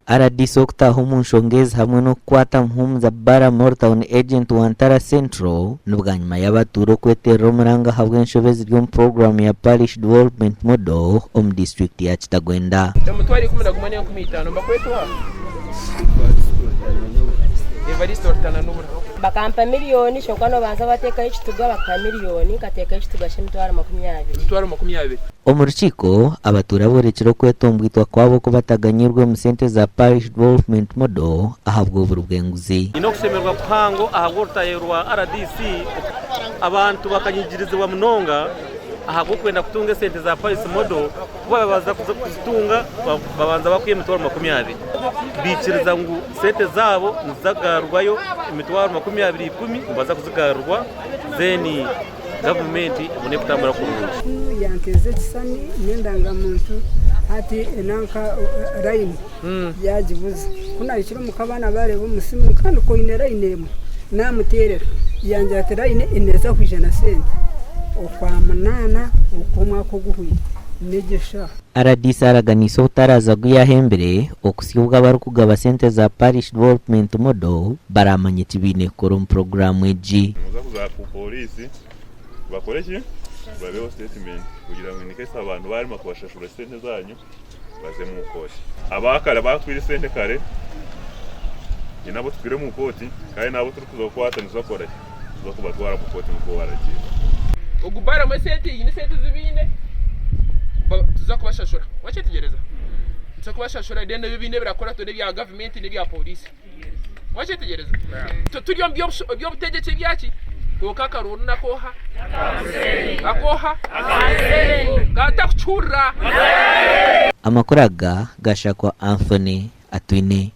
RDC okutaha omunshongezi hamwe n'okukwata muhumu za Bara Motown agent wa Ntara Central n'ubwanyuma y'abatura okweterera omuranga habw'enshobe ziri omu program ya Parish Development Model omu district ya Kitagwenda. Omutwali 10 mbakwetwa Evaristo Tananura bakampa miliyoni shokano banza bateka ekituga baka miliyoni kateka ekituga shemitwara 20 omu rukiko abatura borekera okwetombwitwa kwabo ko bataganyirwe mu sente za Parish Development Model ahabwa oburubwenguzi ino kusemerwa kuhango ahagortayerwa RDC abantu bakanyigirizwa munonga ahagwo kwenda kutunga sente za Parish Model kuba baza kuzitunga babanza bakwiye mitwaro 20 bikiriza ngo sente zabo nizagarwayo imitwaro 20 baza kuzigarwa zeni government ubone kutambura kurungi yankeze kisani nendanga muntu ati enanka rain yajibuza kuna ikiro mukabana barebo musimu kandi ko ine rain emu namuterera yanje ati rain ineza kwijana sente okwamunana okumwa ko guhuye negesha RDC araganisa utaraza guyahembere okusyubwa bari kugaba sente za Parish Development Model baramanye kibine koro mu program eji muza kuza ku polisi bakoreki babeho statement kugira ngo nikese abantu bari makubashashura sente zanyu baze mu koti abakala batwire sente kare inabo twire mu koti kandi nabo turi kuzokwataniza kore zo kubatwara mu koti mu waragiye ogubara mu sente yine sente zibine tuzakubashashura wachetegereza tuzakubashashura dende bibine birakora to bya government ne bya police wachetegereza turiyo byo butegeke byaki kokaka runa koha akoha gata kuchura amakuraga gashakwa Anthony Atwine.